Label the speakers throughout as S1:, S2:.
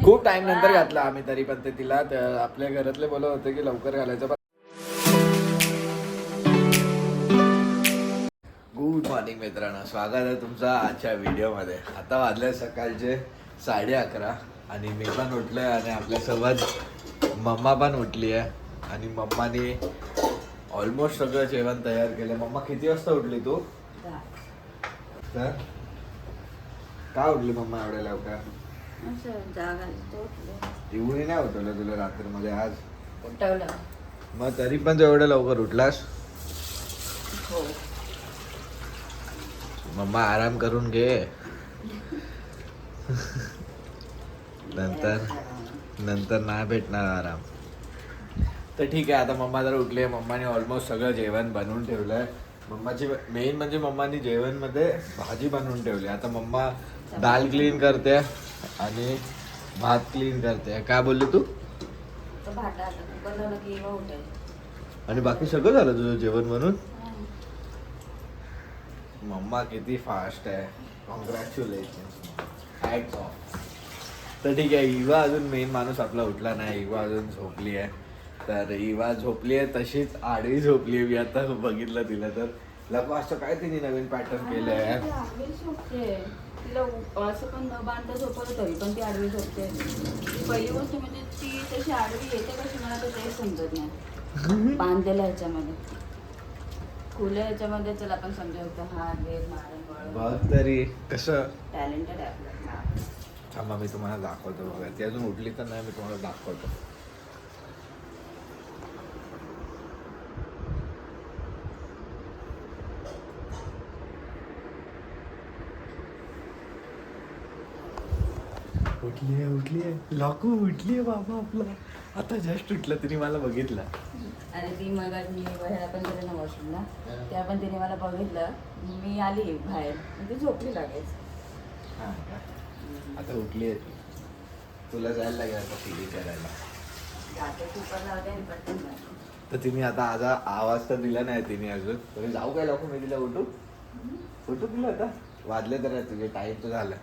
S1: खूप टाइम नंतर घातला आम्ही तरी पण ते तिला आपल्या घरातले बोलत होते की लवकर घालायचं. पण गुड मॉर्निंग मित्रांनो, स्वागत आहे तुमचं आजच्या व्हिडिओमध्ये. आता वाजले सकाळचे 11:30 आणि मी पण उठलोय आणि आपल्यासोबत मम्मा पण उठली आहे. आणि मम्माने ऑलमोस्ट सगळं जेवण तयार केलं. मम्मा किती वाजता उठली तू? तर का उठली मम्मा एवढ्या लवकर? एवढी नाही उठवलं तुला रात्रीमध्ये आज?
S2: उठवलं.
S1: मग तरी पण तू एवढ्या लवकर उठलास?
S2: हो.
S1: मम्मा आराम करून घे. नंतर नाही भेटणार आराम. तर ठीक आहे, आता मम्मा जर उठली आहे. मम्माने ऑलमोस्ट सगळं जेवण बनवून ठेवलंय. मम्माची मेन म्हणजे मम्मानी जेवणमध्ये भाजी बनवून ठेवली. आता मम्मा दाल क्लीन करते आणि भात क्लीन करते. काय बोलली तू? आणि बाकी सगळं झालं तुझं जेवण बनून? मम्मा किती फास्ट आहे. कॉंग्रॅच्युलेशन. Hats off. तर ठीक आहे, इवा अजून मेन माणूस आपला उठला नाही. इवा अजून झोपली आहे. तर इवा झोपली आहे, तशीच आडवी झोपली आहे. मी आता बघितलं तिला तर लको असं काय तिने नवीन पॅटर्न केलं आहे.
S2: तिला असं पण न बांधता झोपत तरी पण ती आडवी झोपते. पहिली गोष्ट म्हणजे ती तशी आडवी येते कशी मला तर तेच समजत नाही. बांधलेल्या ह्याच्यामध्ये खुल्या ह्याच्यामध्ये चला आपण समजावतो. हा
S1: बघ तरी कसं
S2: टॅलेंटेड आहे आपलं.
S1: थांबा मी तुम्हाला दाखवतो. बघा ती अजून उठली तर नाही, मी तुम्हाला दाखवतो. उठली आहे लाकू. उठली आहे बाबा आपला. आता जस्ट उठलं, तिने मला बघितलं.
S2: आणि ती मग मी बाहेर पण गेले ना वॉशरूमला, त्या पण तिने मला बघितलं. मी आली बाहेर, ती झोपली लागेल.
S1: हां का? आता उठली आहे ती. तुला जायला लागेल आता फीडिंग करायला. तर तिने आता आवाज तर दिला नाही तिने अजून. तरी जाऊ काय लाकू? मी तिला उठू तिला आता. वाजले तर तुझे टाईम तर झालं.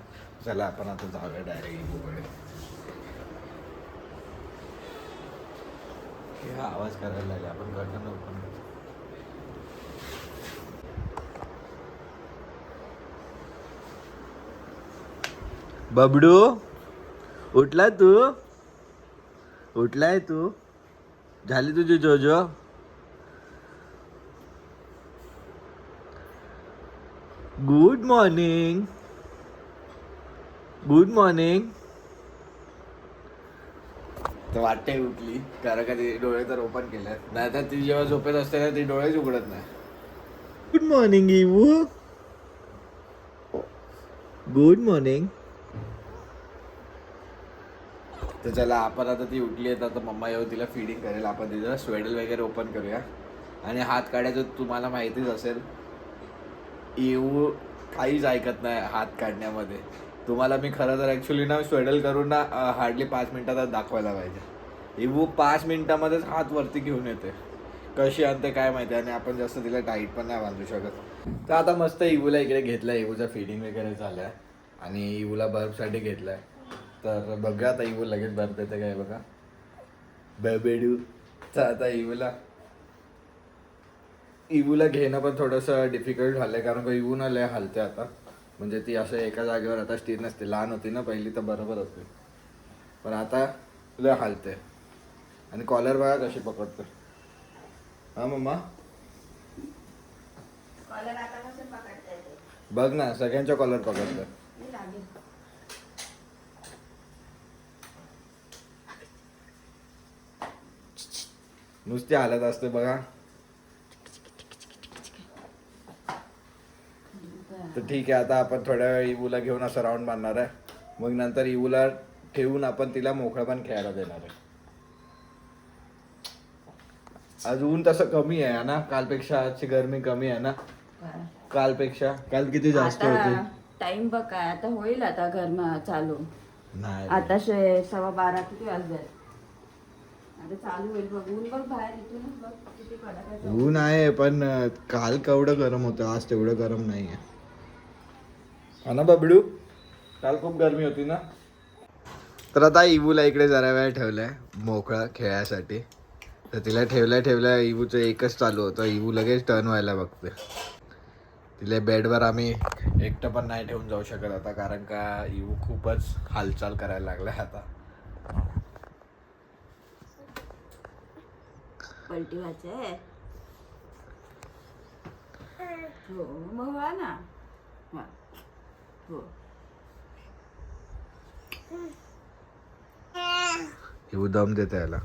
S1: चला आपण आता जाऊया डायरेक्ट इबूकडे. हा आवाज करायला लागला. आपण कर्टन ओपन करू. बबडू उठला तू? उठलाय तू? झाली तुझी जोजो? Good morning. Good morning. तर वाटते उठली, कारण का ती डोळे तर ओपन केले. नाही तर ती जेव्हा झोपेत असते ना, ती डोळेच उघडत नाही. गुड मॉर्निंग इवू. Good morning. तर चला आपण आता ती उठली आहे, आता मम्मा येऊ तिला फीडिंग करेल. आपण तिचं स्वेडल वगैरे ओपन करूया. आणि हात काढायचं तुम्हाला माहितीच असेल, इवू काहीच ऐकत नाही हात काढण्यामध्ये. तुम्हाला मी खरं तर ॲक्च्युली ना स्वेडल करून ना हार्डली 5 मिनिटातच दाखवायला पाहिजे. इवू 5 मिनिटामध्येच हात वरती घेऊन येते. कशी आणते काय माहिती. आणि आपण जास्त तिला टाईट पण नाही बांधू शकत. तर आता मस्त इवूला इकडे घेतलं. इवूचा फीडिंग वगैरे झालं आहे आणि इवूला बर्फसाठी घेतलं आहे. तर बघा आता इवू लगेच बर्फ देते काय बघा. बेबेडू. तर आता इवूला घेणं पण थोडंसं डिफिकल्ट झालं आहे, कारण का इवू ना लय हलते आता. म्हणजे ती असं एका जागेवर आता स्थिर नसते. लहान होती ना पहिली तर बरोबर होती, पण आता लय हलते. आणि कॉलर बघा कशी पकडते. हा मम्मा बघ ना, सगळ्यांच्या कॉलर पकडते. नुसती हालत असते बघा. तर ठीक आहे, आता आपण थोड्या वेळ इवूला घेऊन असं राऊंड मारणार आहे. मग नंतर इवूला ठेवून आपण तिला मोकळं पण खेळायला देणार आहे. आज ऊन तसं कमी आहे ना, कालपेक्षा आजची गरमी कमी आहे ना. कालपेक्षा काल किती जास्त होती.
S2: टाइम बघ काय आता होईल. आता घर चालू
S1: नाही
S2: आता 12:15 किती वाजले. आता चालू होईल बघ. ऊन बघ बाहेर इथूनच बघ किती कडक.
S1: ऊन आहे पण काल केवढं गरम होतं, आज तेवढं गरम नाही आहे ना बबडू? काल खूप गरमी होती ना. तर आता इवूला इकडे जरा वेळ ठेवलाय मोकळं खेळायसाठी. तर तिला ठेवल्या इवूचं एकच चालू होतं. इवू लगेच टर्न व्हायला बघते. तिला बेडवर आम्ही एकटं पण नाही ठेवून जाऊ शकत आता, कारण का इवू खूपच हालचाल करायला लागलाय आता.
S2: पलटी व्हायचंय हो मग व्हा ना. व्हा. हो
S1: इवू दम देते याला.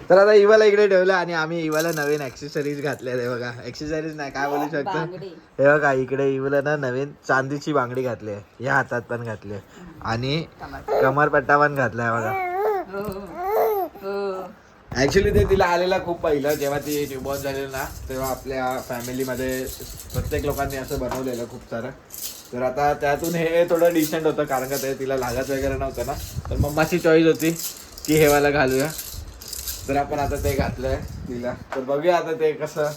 S1: तर आता इवाला इकडे ठेवलं आणि आम्ही इवाला नवीन ऍक्सेसरीज घातल्या. हे बघा, ऍक्सेसरीज नाही काय बोलू शकतो.
S2: बांगडी.
S1: हे बघा इकडे इवला ना नवीन चांदीची बांगडी घातली आहे. या हातात पण घातली आहे आणि कमरपट्टा पण घातलाय बघा. ऍक्च्युली ते तिला आलेला खूप पहिलं, जेव्हा ती न्यूबॉर्न झालेली ना, तेव्हा आपल्या फॅमिलीमध्ये प्रत्येक लोकांनी असं बनवलेलं खूप सारं. तर आता त्यातून हे थोडं डिसेंट होतं, कारण का ते तिला लागत वगैरे नव्हतं ना. तर मम्माची चॉईस होती की हे वाला घालूया. तर आपण आता ते घातलंय तिला. तर बघूया आता ते कसं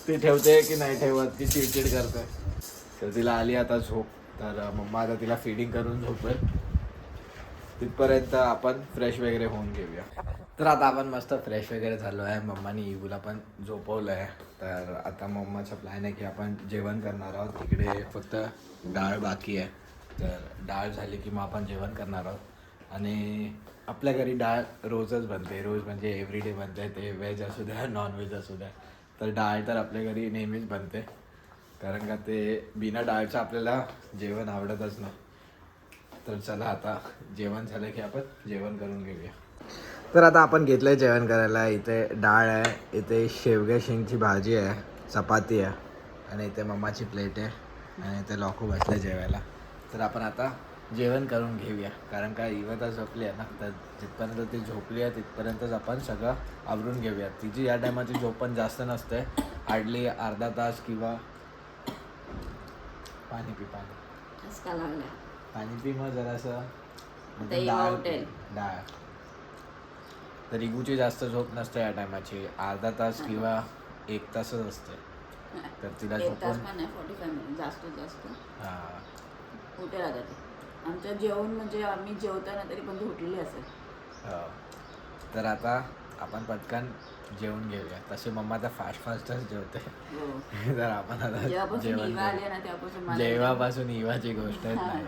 S1: ती ठेवते की नाही ठेवत, की चिडचिड करते. तर तिला आली आता झोप. तर मम्मा आता तिला फिडिंग करून झोपेल. तिथपर्यंत आपण फ्रेश वगैरे होऊन घेऊया. तर आता आपण मस्त फ्रेश वगैरे झालो आहे. मम्माने इवूला पण झोपवलं आहे. तर आता मम्माचा प्लॅन आहे की आपण जेवण करणार आहोत. तिकडे फक्त डाळ बाकी आहे. तर डाळ झाली की मग आपण जेवण करणार आहोत. आणि आपल्या घरी डाळ रोजच बनते. रोज म्हणजे एव्हरीडे बनते. ते व्हेज असू द्या नॉन व्हेज असू द्या. तर डाळ तर आपल्या घरी नेहमीच बनते, कारण का ते बिना डाळचं आपल्याला जेवण आवडतच नाही. तर चला आता जेवण झालं की आपण जेवण करून घेऊया. तर आता आपण घेतलंय जेवण करायला. इथे डाळ आहे, इथे शेवग्या शेंगची भाजी आहे, चपाती आहे आणि इथे मम्माची प्लेट आहे आणि इथे लॉकू बसले जेवायला. तर आपण आता जेवण करून घेऊया, कारण का इव्हा तर झोपली आहे ना. तर जिथपर्यंत ती झोपली आहे तिथपर्यंतच आपण सगळं आवरून घेऊया. तिची या टायमाची झोप पण जास्त नसते, हार्डली अर्धा तास किंवा पाणी पी पाणी पी मग जरासं डाळ. तर रिगूची जास्त झोप नसते या टायमाची, अर्धा तास किंवा 1 तासच असते. तर तिला झोपून
S2: जास्तीत जास्त
S1: हां
S2: कुठे राहतात. आमच्या जेवण म्हणजे आम्ही जेवताना तरी पण उठलेली असेल.
S1: तर आता आपण पटकन जेवण घेऊया. तसे मम्मा तर फास्टच जेवते. तर आपण आता जेव्हापासून इवाची गोष्ट नाही.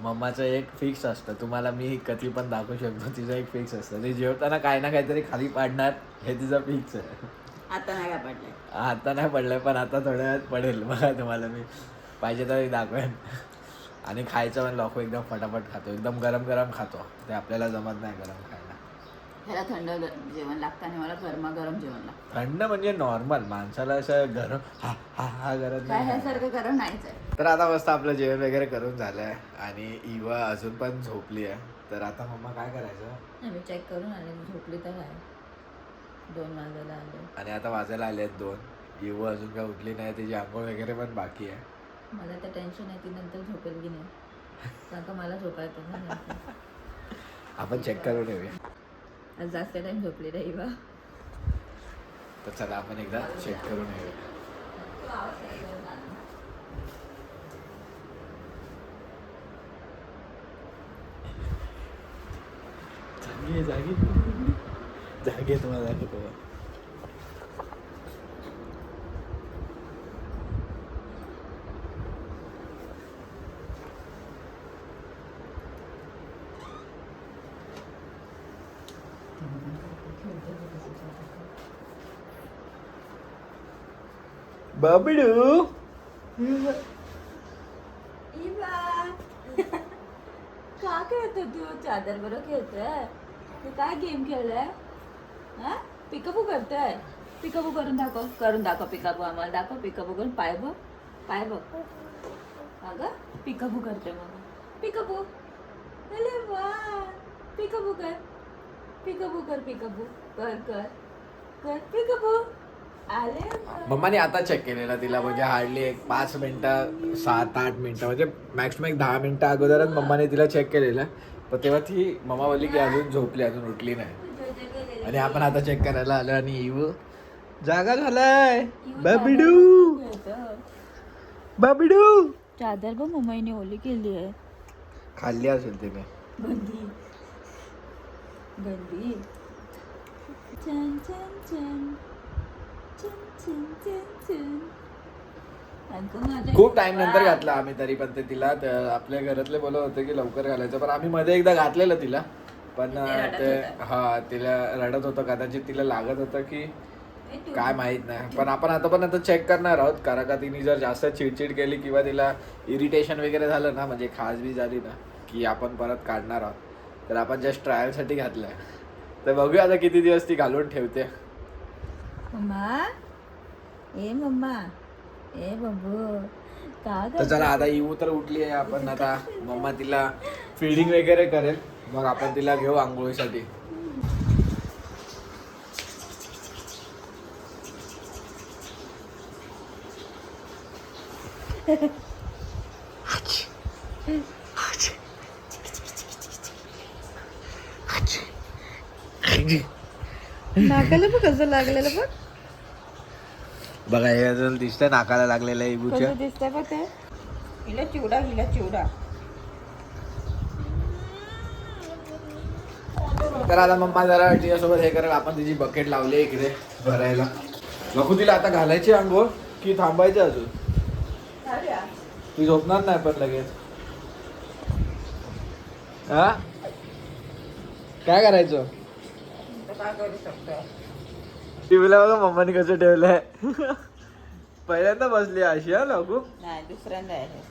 S1: मम्माचं एक फिक्स असतं, तुम्हाला मी कधी पण दाखवू शकतो. तिचं एक फिक्स असतं, ती जेवताना काही ना काहीतरी खाली पाडणार, हे तिचं फिक्स आहे.
S2: आता नाही काय पडलंय,
S1: आता नाही पडलंय, पण आता थोड्या वेळात पडेल बघा. तुम्हाला मी पाहिजे तर दाखवेन. आणि खायचं पण लॉको एकदम फटाफट खातो, एकदम गरम गरम खातो. ते आपल्याला जमत नाही गरम खायला.
S2: ह्याला थंड जेवण लागतं आणि मला गरमागरम जेवण लागतं.
S1: थंड म्हणजे नॉर्मल, माणसाला असं गरम हा हा हा गरज नाही.
S2: ह्यासारखं गरम नाहीच आहे.
S1: तर आता मस्त आपलं जेवण वगैरे करून झालं आहे आणि इवा अजून पण झोपली आहे. तर आता मम्मा काय करायचं,
S2: मी चेक करून आले, झोपली तर आहे. 2 वाजायला आले
S1: आणि आता वाजायला आले आहेत 2. इवा अजून काय उठली नाही, तिची आंघोळ वगैरे पण बाकी आहे.
S2: मला तर टेन्शन आहे ती नंतर झोपेल की नाही, कारण का मला झोपायचं ना.
S1: आपण चेक करून येऊया.
S2: आज जास्त टाइम झोपली रे इवा.
S1: तर चला आपण एकदा चेक करून येऊया. जागे तुम्हाला दाखवतो. बाबडू
S2: का खेळतो तू? चादर बरोबर खेळतोय तू? काय गेम खेळलाय? हा, पिकाबू करतोय. पिकाबू करून दाखव पिकाबू आम्हाला दाखव. पिकाबू करून पाय बघ अगं पिकाबू करतोय. मग पिकाबू, अरे वा, पिकाबू कर पिकाबू पिकाबू.
S1: मम्माने आता चेक केलेला तिला, म्हणजे हार्डली एक 5 मिनिटं 7-8 मिनिटं, म्हणजे मॅक्सिमम एक 10 मिनिटं अगोदरच मम्माने तिला चेक केलेलं. पण तेव्हा ती मम्मा बोलली की अजून झोपली, अजून उठली नाही. आणि आपण आता चेक करायला आलो आणि इवू जागा झालाय. बाबडू
S2: चादर बघ मम्मीने ओली केली आहे.
S1: खाल्ली असेल तिने.
S2: बंदी बंदी चन चन चन चन चन चन चन. अगं माझ्या
S1: खूप टाइम नंतर घातला आम्ही तरी पण ते तिला आपल्या घरातले बोलत होते की लवकर घालायचं, पण आम्ही मध्ये एकदा घातलेलं तिला, पण
S2: ते रडत
S1: ते
S2: होतं.
S1: हा तिला रडत होतं, कदाचित तिला लागत होतं की काय माहित नाही. पण आपण आता चेक करणार आहोत, कारण का तिने जर जास्त चिडचिड केली किंवा तिला इरिटेशन वगैरे झालं ना, म्हणजे खाजबी झाली ना, की आपण परत काढणार आहोत. तर आपण जस्ट ट्रायलसाठी घातलंय, तर बघूया आता किती दिवस ती घालून ठेवते.
S2: मम्मा मम्मा बाबू का
S1: तर चला आता इवू तर उठली आहे, आपण आता मम्मा तिला फीडिंग वगैरे करेल, मग आपण तिला घेऊ आंघोळीसाठी.
S2: नाकाला बघ कसं लागलेलं बघ,
S1: बघा हे अजून दिसतंय नाकाला लागलेलं आहे इबूच्या.
S2: कसं दिसतंय बघ ते. हिला चिवडा
S1: तर आता मम्मा जरा तिच्यासोबत हे करेल, आपण तिची बकेट लावली इकडे भरायला. नको तिला आता घालायची आंघोळ की थांबायचं अजून? ती झोपणार नाही पण लगेच. हा काय करायचं?
S2: काय करू शकतो.
S1: टीव्हीला बघा मम्माने कसं ठेवलंय. पहिल्यांदा बसली अशी हा लागू.
S2: नाही दुसऱ्यांदा आहे.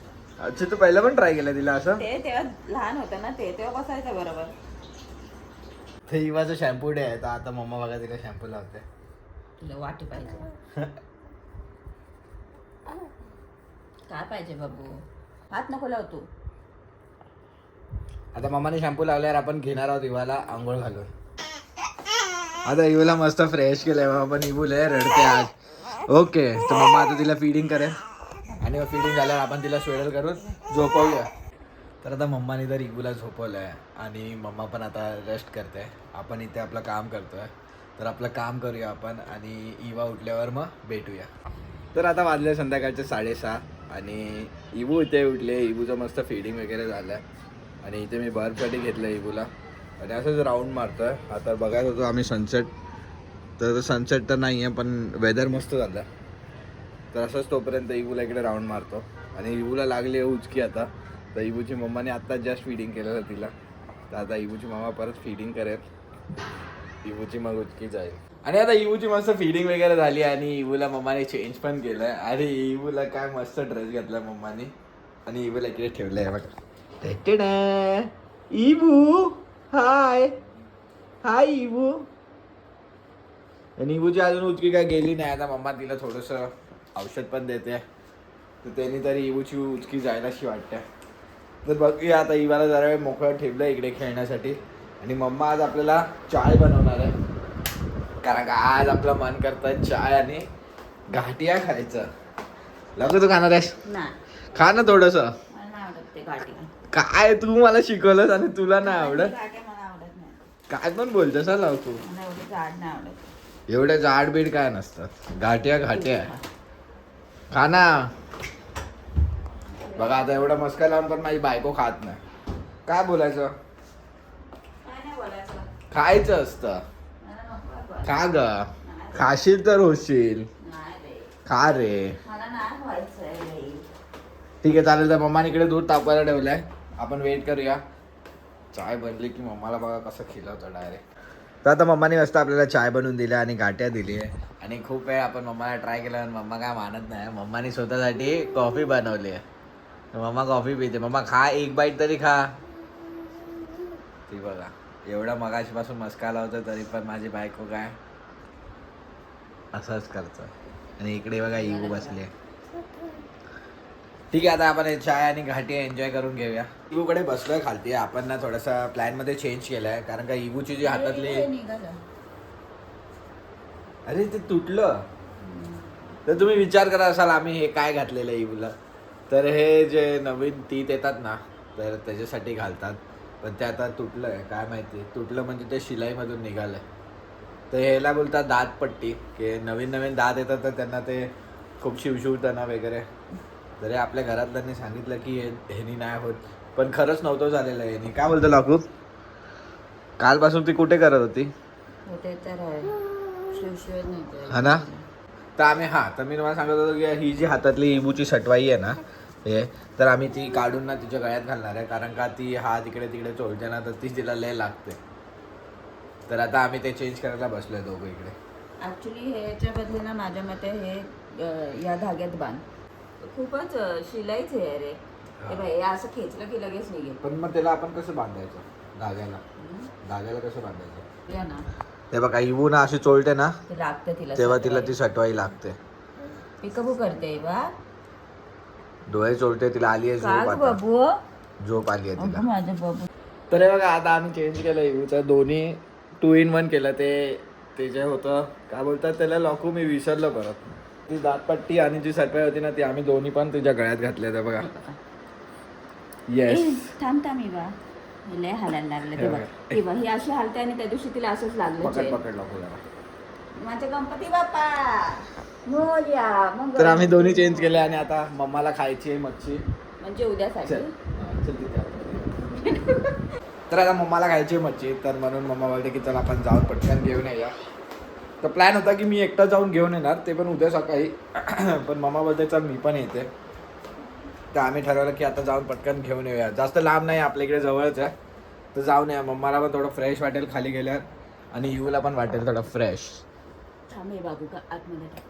S1: अच्छा तू पहिला पण ट्राय केलं तिला असं?
S2: ते तेव्हा लहान होतं ना, ते तेव्हा बसायचं बरोबर.
S1: ते इवाचं शॅम्पू डे आहे, तर आता मम्मा बघा तिला शॅम्पू लावते.
S2: तुला वाटी पाहिजे. काय पाहिजे बाबू? हात नको लावतो.
S1: आता मम्माने शॅम्पू लावल्यावर आपण घेणार आहोत इवाला आंघोळ घालून. आता इवूला मस्त फ्रेश केलंय बाबा, पण इवू लय रडते आज. ओके, तर मम्मा आता तिला फीडिंग करेल आणि मग फीडिंग झाल्यावर आपण तिला स्वेडल करून झोपवूया. तर आता मम्माने तर इवूला झोपवलंय आणि मम्मा पण आता रेस्ट करते. आपण इथे आपलं काम करतोय, तर आपलं काम करूया आपण आणि इवा उठल्यावर मग भेटूया. तर आता वाजले संध्याकाळचे 6:30 आणि इवू इथे उठले. इवूचं मस्त फीडिंग वगैरे झालं आणि इथे मी बर्फसाठी घेतलं इवूला आणि असंच राऊंड मारतोय. आता बघायला होतो आम्ही सनसेट, तर सनसेट तर नाही आहे पण वेदर मस्त झालं, तर असंच तोपर्यंत इवूला इकडे राऊंड मारतो. आणि इवूला लागली आहे उचकी आता, तर इवूची मम्माने आत्ता जस्ट फीडिंग केलेलं तिला, तर आता इवूची मम्मा परत फीडिंग करेल, इवूची मग उचकी जाईल. आणि आता इवूची मस्त फीडिंग वगैरे झाली आणि इवूला मम्माने चेंज पण केलं आहे. आणि इवूला काय मस्त ड्रेस घेतला मम्माने आणि इवूला इकडे ठेवलं आहे बघा. इवू हाय हाय इवू. आणि इवूची अजून उचकी काय गेली नाही. आता मम्मा तिला थोडंसं औषध पण देते, तर त्यांनी तरी इवूची उचकी जायलाशी वाटते. तर बघूया आता इवाला जरा वेळ मोकळं ठेवलं इकडे खेळण्यासाठी. आणि मम्मा आज आपल्याला चाय बनवणार आहे, कारण का आज आपलं मन करतं चाय आणि घाटिया खायचं. लागू तू खाणार आहेस?
S2: नाही,
S1: खा ना थोडंसं.
S2: मला नाही आवडत ते घाटी.
S1: काय तू मला शिकवलंस आणि तुला नाही आवडत?
S2: घाटी मला आवडत नाही.
S1: काय पण बोलतोस ना लाव तू.
S2: मला एवढं जाड नाही आवडत.
S1: एवढे जाड बीड काय नसतात, घाटिया खा ना. बघा आता एवढा मस्का लावून पण माझी बायको खात नाही. काय बोलायचं?
S2: काय नाही बोलायचं.
S1: खायचं असतं.
S2: मला नको आहे.
S1: खा ग, खाशील तर होशील.
S2: नाही रे,
S1: खा रे.
S2: मला नाही व्हायचंय रे.
S1: ठीक आहे चालेल. तर मम्माने इकडे दूध तापवायला ठेवलंय, आपण वेट करूया. चाय बनली की मम्माला बघा कसं खिलवतं डायरेक्ट. तर आता मम्माने मस्त आपल्याला चाय बनवून दिल्या आणि गाठ्या दिली आहे. आणि खूप वेळ आपण मम्माला ट्राय केलं आणि मम्मा काय मानत नाही. मम्माने स्वतःसाठी कॉफी बनवली आहे, मम्मा कॉफी पिते. मम्मा खा, एक बाईट तरी खा. ती बघा एवढा मगाशीपासून मस्का लावतं तरी पण माझी बायको काय असंच करतं. आणि इकडे बघा इवू बसली आहे. ठीक आहे आता आपण चाय आणि घाटी एन्जॉय करून घेऊया. इवूकडे बसलोय खालती. आपण ना थोडासा प्लॅन मध्ये चेंज केलाय, कारण का इवूची जी हातातली, अरे ते तुटलं. तर तुम्ही विचार करा असाल आम्ही हे काय घातलेलं आहे इवूला. तर हे जे नवीन टीथ येतात ना, तर त्याच्यासाठी घालतात, पण ते आता तुटलं आहे. काय माहिती तुटलं म्हणजे ते शिलाईमधून निघालं आहे. तर ह्याला बोलतात दातपट्टी, की नवीन नवीन दात येतात तर त्यांना ते खूप शिवशिवताना वगैरे. तरी आपल्या घरातल्यांनी सांगितलं की ह्यानी नाही होत, पण खरंच नव्हतं झालेलं आहे यांनी. काय बोलतो लाकू? कालपासून ती कुठे करत होती
S2: हो ते तर आहे. शिवशिवत नाही
S1: हा ना. तर आम्ही तर मी तुम्हाला सांगत होतो की ही जी हातातली इबूची सटवाई आहे ना हे, तर आम्ही ती काढून ना तिच्या गळ्यात घालणार आहे, कारण का ती इकडे तिकडे चोळते ना, तर ती तिला लय लागते. तर आता आम्ही ते चेंज करायला बसलोय दोघं इकडे.
S2: ऍक्च्युली ह्याच्या बदले ना माझ्या मते हे या धाग्यात बांध. खूपच शिलाईच आहे रे. हे बाई, हे असं खेचलं की लगेच निघेल.
S1: पण मग त्याला आपण कसं बांधायचं धाग्याला कसं बांधायचं?
S2: या ना
S1: ते बघा इबू ना अशी चोळते ना
S2: ते लागतं तिला
S1: तेव्हा तिला
S2: सटवाई.
S1: ती सटवाई लागते.
S2: पिकअप करते बा
S1: डोळे चोळते, तिला आली आहे
S2: का
S1: झोप
S2: ग
S1: आता.
S2: बाबू?
S1: झोप आली आहे तिला.
S2: अगं माझं बाबू.
S1: तर हे बघा आता आम्ही चेंज केलं इबूचं, दोन्ही 2 in 1 केलं. ते जे होतं काय बोलतात त्याला लॉकू, मी विसरलो परत. ती दातपट्टी आणि जी सटवाई होती ना ती आम्ही दोन्ही पण तिच्या गळ्यात घातल्या. तर बघा येस.
S2: थांब इवा हे लय हालायला लागलं. ते बघ इवा ही अशी हालते आणि त्या दिवशी तिला असंच लागलं
S1: पकड
S2: chain.
S1: पकड लॉकू जरा.
S2: माझे गणपती बाप्पा मोरया. मग
S1: तर आम्ही दोन्ही चेंज केले आणि आता मम्माला खायची आहे मच्छी.
S2: म्हणजे उद्यासाठी.
S1: चल तिथे आपण. तर आता मम्माला खायची आहे मच्छी, तर म्हणून मम्मा बोलते की चल आपण जाऊन पटकन घेऊन येऊया. तर प्लॅन होता की मी एकटा जाऊन घेऊन येणार, ते पण उद्या सकाळी. पण मम्मा बोलते चल मी पण येते. तर आम्ही ठरवलं की आता जाऊन पटकन घेऊन येऊया. जास्त लांब नाही, आपल्या इकडे जवळच आहे. तर जाऊन या, मम्माला पण थोडं फ्रेश वाटेल खाली गेल्यावर आणि युला पण वाटेल थोडं फ्रेश.
S2: थांब हे बाबू का आतमध्ये टाक.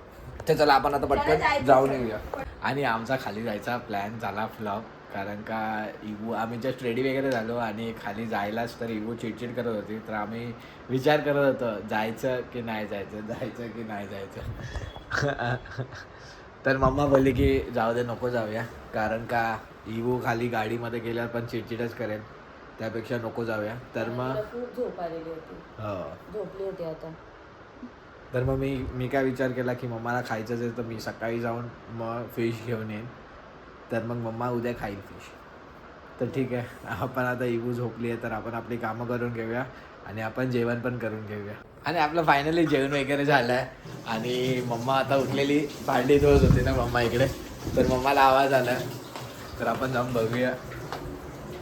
S1: तर चला आपण आता
S2: त्याला
S1: पटकन
S2: जायचं
S1: जाऊन
S2: आहे.
S1: येऊया. आणि आमचा खाली जायचा प्लॅन झाला फ्लॉप, कारण का इबू आम्ही जस्ट रेडी वगैरे झालो आणि खाली जायलाच तर इबू चिडचिड करत होती. तर आम्ही विचार करत होतो जायचं की नाही जायचं, जायचं की नाही जायचं. तर मम्मा बोलली की जाऊ दे नको जाऊया, कारण का इबू खाली गाडीमध्ये गेल्यावर पण चिडचिडच करेल, त्यापेक्षा नको जाऊया. तर मग
S2: तिला खूप झोप आलेली होती.
S1: हो,
S2: झोपली होती आता.
S1: तर मग मी काय विचार केला की मम्माला खायचंच आहे तर मी सकाळी जाऊन मग फिश घेऊन येईन. तर मग मम्मा उद्या खाईल फिश. तर ठीक आहे, आपण आता इबू झोपली आहे तर आपण आपली कामं करून घेऊया आणि आपण जेवण पण करून घेऊया. आणि आपलं फायनली जेवण वगैरे झालं आहे आणि मम्मा आता उठलेली भांडी धुवत होती ना मम्मा इकडे, तर मम्माला आवाज आला. तर आपण जाऊन बघूया.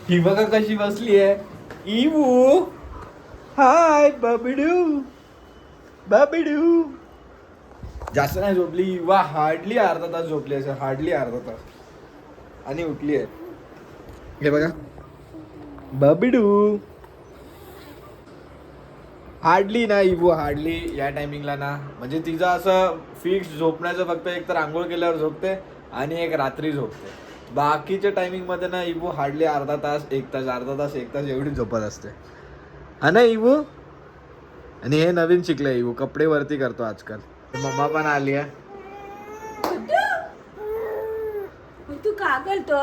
S1: ही बघा कशी बसली आहे इबू. हाय बबिडू बाबिडू. जास्त नाही झोपली वा, हार्डली अर्धा तास झोपली असेल, हार्डली अर्धा तास, आणि उठली आहे. हे बघा बाबिडू. हार्डली ना इबू, हार्डली या टायमिंगला ना, म्हणजे तिचं असं फिक्स झोपण्याचं फक्त एक तर आंघोळ केल्यावर झोपते आणि एक रात्री झोपते. बाकीच्या टायमिंगमध्ये ना इबू हार्डली अर्धा तास एक तास, अर्धा तास एक तास एवढी झोपत असते. हा ना इबू. आणि हे नवीन शिकलंय इबू, कपडे वरती करतो आजकाल. मम्मा पण आली आहे.
S2: तू का करतो?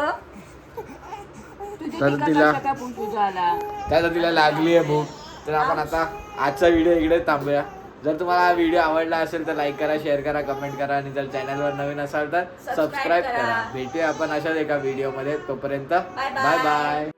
S1: तर तिला
S2: तुझ्या
S1: तिला लागली आहे भूक. तर आपण आता आजचा व्हिडिओ इकडे थांबूया. जर तुम्हाला हा व्हिडिओ आवडला असेल तर लाईक करा, शेअर करा, कमेंट करा आणि जर चॅनलवर नवीन असाल तर सबस्क्राईब करा. भेटूया आपण अशाच एका व्हिडिओमध्ये. तोपर्यंत बाय बाय.